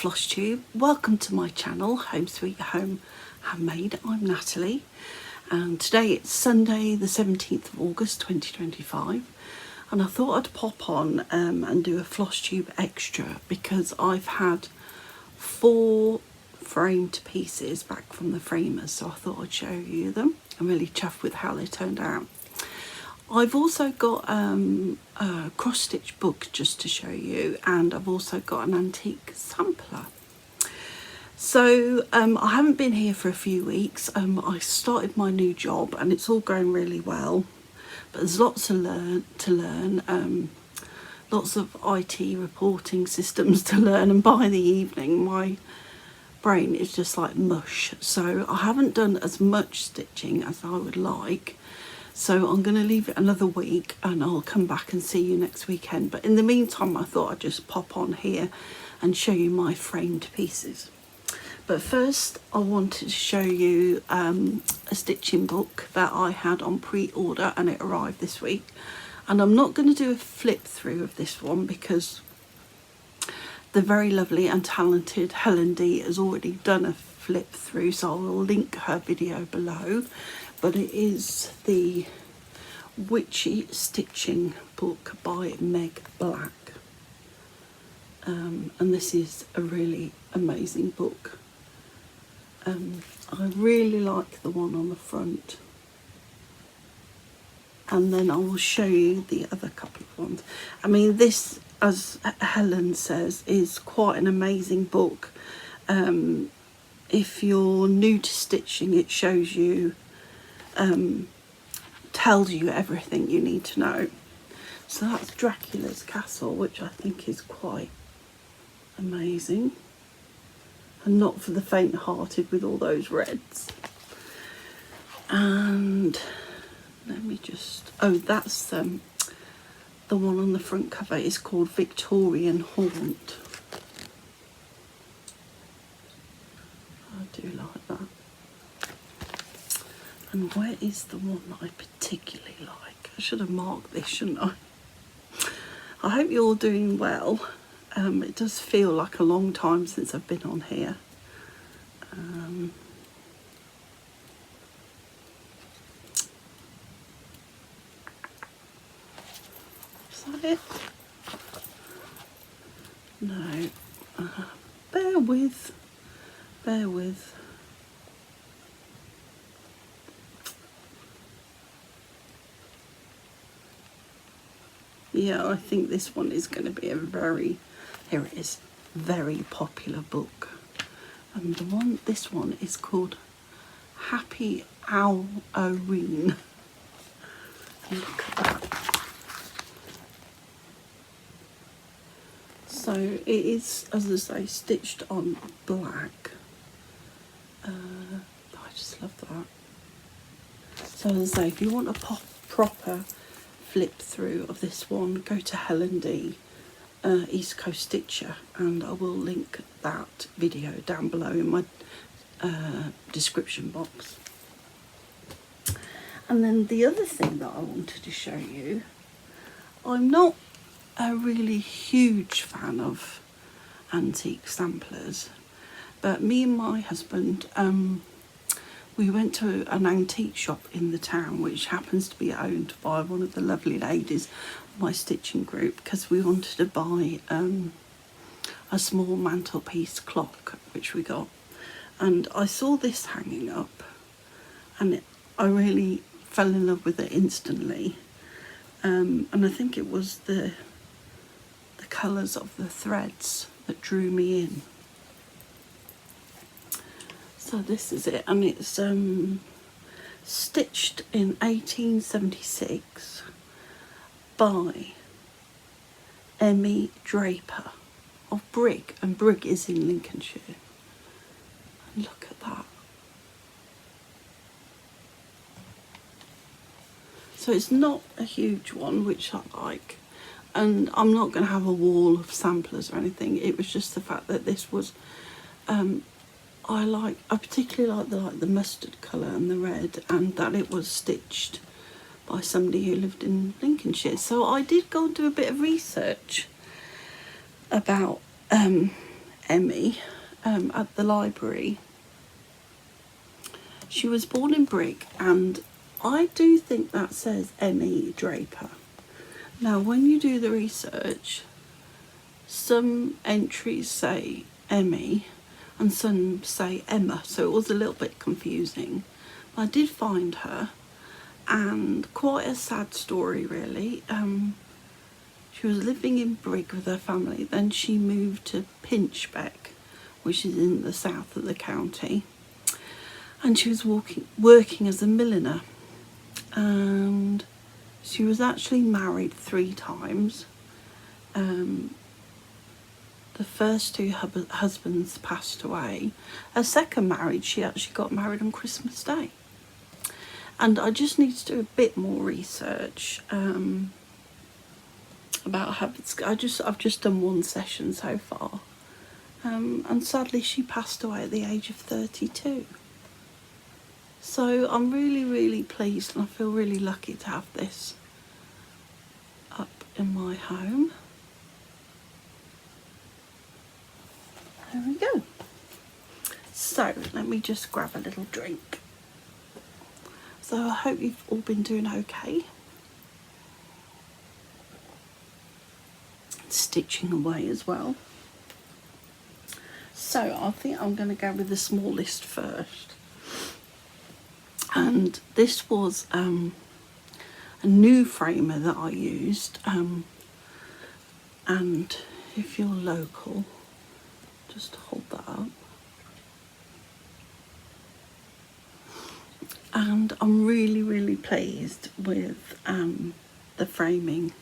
Flosstube. Welcome to my channel, Home Sweet Home Handmade. I'm Natalie, and today it's Sunday the 17th of August 2025, and I thought I'd pop on and do a Flosstube Extra because I've had 4 framed pieces back from the framers, so I thought I'd show you them. I'm really chuffed with how they turned out. I've also got a cross stitch book just to show you, and I've also got an antique sampler. So I haven't been here for a few weeks. I started my new job and it's all going really well, but there's lots to learn, lots of IT reporting systems to learn, and by the evening my brain is just like mush. So I haven't done as much stitching as I would like. So I'm going to leave it another week and I'll come back and see you next weekend. But in the meantime, I thought I'd just pop on here and show you my framed pieces. But first, I wanted to show you a stitching book that I had on pre-order and it arrived this week. And I'm not going to do a flip through of this one because the very lovely and talented Helen D has already done a flip through, so I will link her video below. But it is the Witchy Stitching book by 𝐦𝐨𝐫𝐞. And this is a really amazing book. I really like the one on the front. And then I will show you the other couple of ones. I mean, this, as Helen says, is quite an amazing book. If you're new to stitching, it shows you tells you everything you need to know. So that's Dracula's Castle, which I think is quite amazing, and not for the faint-hearted with all those reds. And let me just, oh, that's the one on the front cover is called Victorian Haunt. I do like that. And where is the one that I particularly like? I should have marked this, shouldn't I? I hope you're all doing well. It does feel like a long time since I've been on here. Is that it? No. Bear with. Bear with. Yeah, I think this one is going to be a very, here it is, very popular book. And this one is called 𝐦𝐤𝐤𝐤. Look at that. So it is, as I say, stitched on black. I just love that. So as I say, if you want a proper flip through of this one, go to Helen D, East Coast Stitcher, and I will link that video down below in my description box. And then the other thing that I wanted to show you, I'm not a really huge fan of antique samplers, but me and my husband, we went to an antique shop in the town, which happens to be owned by one of the lovely ladies of my stitching group, because we wanted to buy a small mantelpiece clock, which we got. And I saw this hanging up, and I really fell in love with it instantly. And I think it was the colours of the threads that drew me in. So this is it, and it's stitched in 1876 by 𝐦𝐨𝐫𝐞 of Brigg, and Brigg is in Lincolnshire. And look at that. So it's not a huge one, which I like, and I'm not going to have a wall of samplers or anything. It was just the fact that this was I particularly like the mustard colour and the red, and that it was stitched by somebody who lived in Lincolnshire. So I did go and do a bit of research about 𝐥𝐤𝐤𝐿 at the library. She was born in Brig, and I do think that says 𝐸𝐵 Now, when you do the research, some entries say 𝐸𝐵 and some say Emma, so it was a little bit confusing. I did find her, and quite a sad story, really. She was living in Brig with her family, then she moved to Pinchbeck, which is in the south of the county, and she was working as a milliner, and she was actually married 3 times. The first 2 husbands passed away. Her second marriage, she actually got married on Christmas Day. And I just need to do a bit more research about her. I've just done 1 session so far, and sadly she passed away at the age of 32. So I'm really, really pleased, and I feel really lucky to have this up in my home. There we go. So let me just grab a little drink. So I hope you've all been doing okay. Stitching away as well. So I think I'm going to go with the smallest first. And this was a new framer that I used. And if you're local, just hold that up. And I'm really, really pleased with the framing.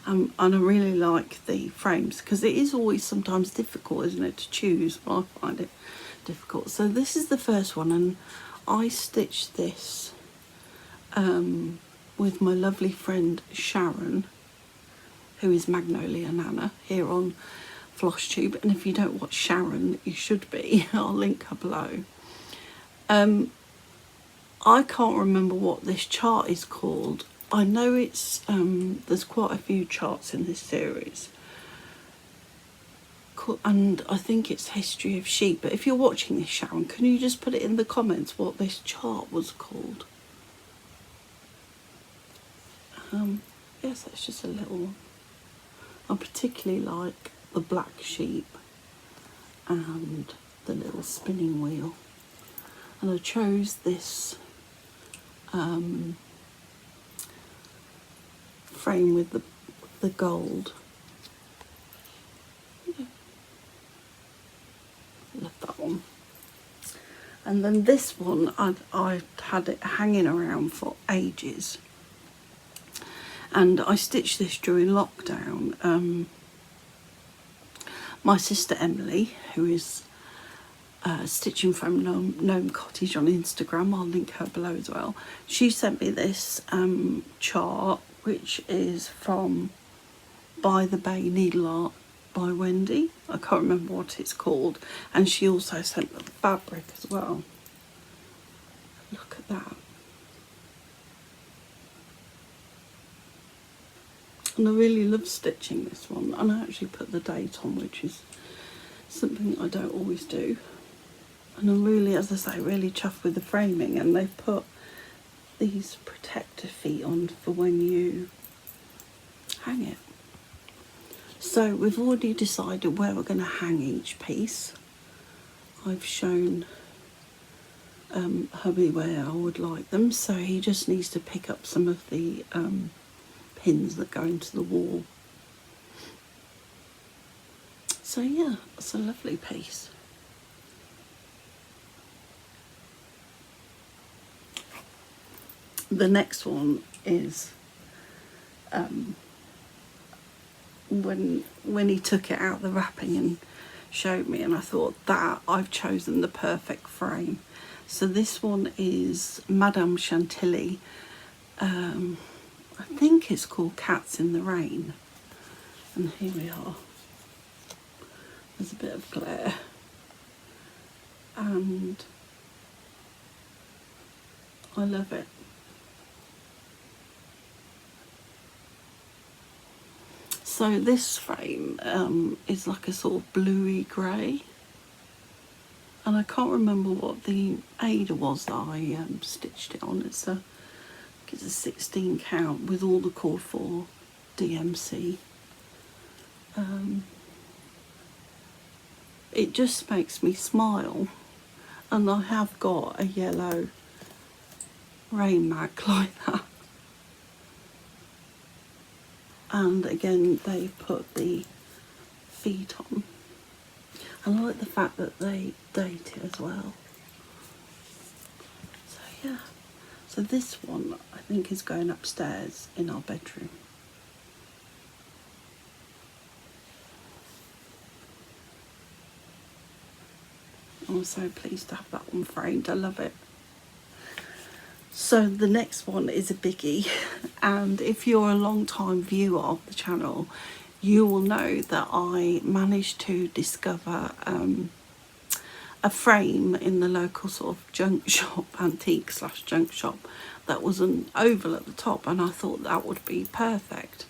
And I really like the frames, because it is always sometimes difficult, isn't it, to choose. I find it difficult. So this is the first one, and I stitched this with my lovely friend Sharon, who is Magnolia Nana, here on Flosstube. And if you don't watch Sharon, you should be. I'll link her below. I can't remember what this chart is called. I know it's there's quite a few charts in this series, and I think it's History of Sheep. But if you're watching this, Sharon, can you just put it in the comments what this chart was called? Yes, that's just a little one. I particularly like the black sheep and the little spinning wheel, and I chose this frame with the gold. Love that one. And then this one, I had it hanging around for ages, and I stitched this during lockdown. My sister Emily, who is stitching from Gnome Cottage on Instagram, I'll link her below as well, she sent me this chart, which is from By the Bay Needle Art by Wendy. I can't remember what it's called. And she also sent the fabric as well. Look at that. And I really love stitching this one, and I actually put the date on, which is something I don't always do. And I'm really, as I say, really chuffed with the framing, and they've put these protector feet on for when you hang it. So we've already decided where we're going to hang each piece. I've shown hubby where I would like them, so he just needs to pick up some of the pins that go into the wall. So yeah, it's a lovely piece. The next one is when he took it out of the wrapping and showed me, and I thought that I've chosen the perfect frame. So this one is Madame Chantilly. I think it's called Cats in the Rain. And here we are. There's a bit of glare. And I love it. So this frame is like a sort of bluey grey. and I can't remember what the 𝐥𝐤𝐤 was that I stitched it on. It's a 16 count with all the cord for DMC. It just makes me smile, and I have got a yellow rain mat like that. And again, they've put the feet on. And I like the fact that they date it as well. So yeah. So this one, I think, is going upstairs in our bedroom. I'm so pleased to have that one framed. I love it. So the next one is a biggie, and if you're a long time viewer of the channel, you will know that I managed to discover a frame in the local sort of junk shop, antique / junk shop, that was an oval at the top, and I thought that would be perfect.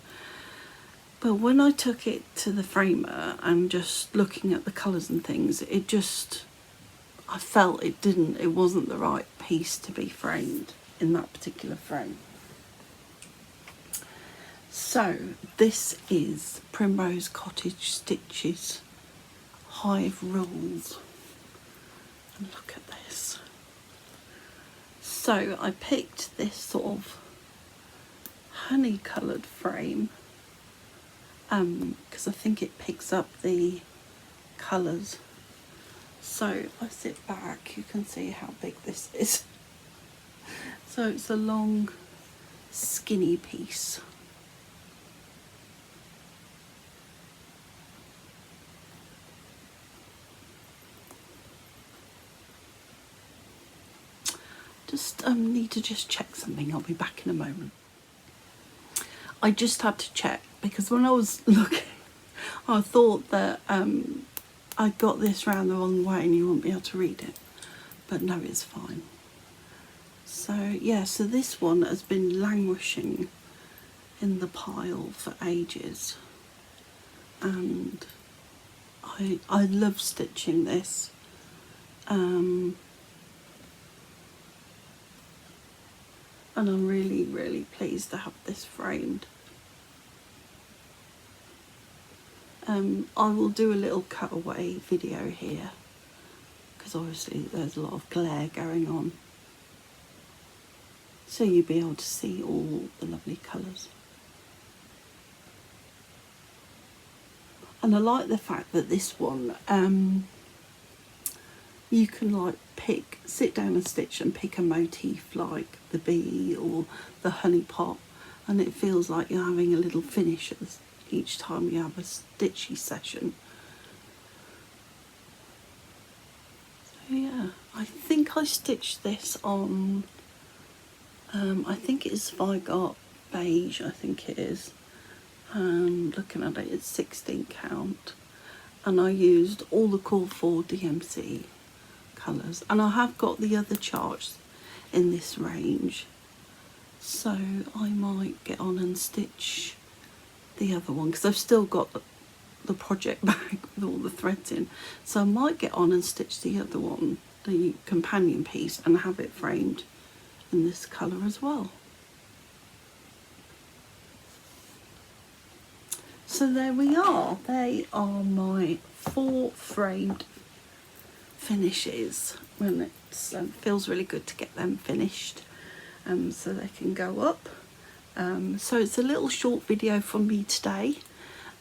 But when I took it to the framer and just looking at the colours and things, it just, I felt it wasn't the right piece to be framed in that particular frame. So this is Primrose Cottage Stitches Hive Rules, and look at this. So I picked this sort of honey coloured frame because I think it picks up the colours. So if I sit back, you can see how big this is. So it's a long, skinny piece. Just need to just check something. I'll be back in a moment. I just had to check because when I was looking, I thought that I got this round the wrong way and you wouldn't be able to read it, but no, it's fine. So yeah, so this one has been languishing in the pile for ages, and I love stitching this. And I'm really, really pleased to have this framed. I will do a little cutaway video here because obviously there's a lot of glare going on, so you'll be able to see all the lovely colours. And I like the fact that this one, you can like sit down and stitch and pick a motif like the bee or the honey pot, and it feels like you're having a little finish each time you have a stitchy session. So yeah, I think I stitched this on, I think it's 𝐦𝐨𝐬𝐤𝐞, I think it is. Looking at it, it's 16 count, and I used all the cord for DMC colours, and I have got the other charts in this range, so I might get on and stitch the other one because I've still got the project bag with all the threads in, so I might get on and stitch the other one, the companion piece, and have it framed in this colour as well. So there we are. They are my 4 framed finishes, when it feels really good to get them finished, so they can go up. So it's a little short video from me today,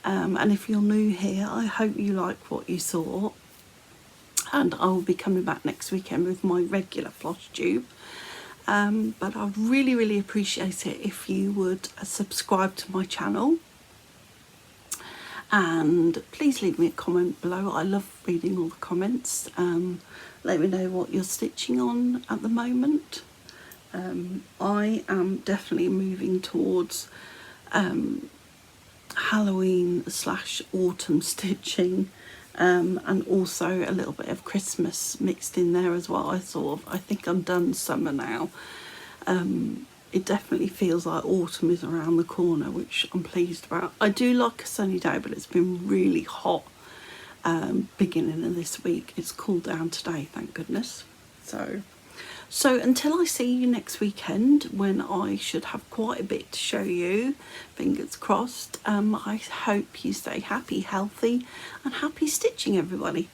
and if you're new here, I hope you like what you saw, and I will be coming back next weekend with my regular Flosstube. But I'd really, really appreciate it if you would subscribe to my channel. And please leave me a comment below. I love reading all the comments. Let me know what you're stitching on at the moment. I am definitely moving towards Halloween / autumn stitching, and also a little bit of Christmas mixed in there as well. I think I'm done summer now. It definitely feels like autumn is around the corner, which I'm pleased about. I do like a sunny day, but it's been really hot beginning of this week. It's cooled down today, thank goodness. So until I see you next weekend, when I should have quite a bit to show you, fingers crossed, I hope you stay happy, healthy and happy stitching, everybody.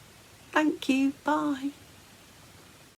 Thank you, bye.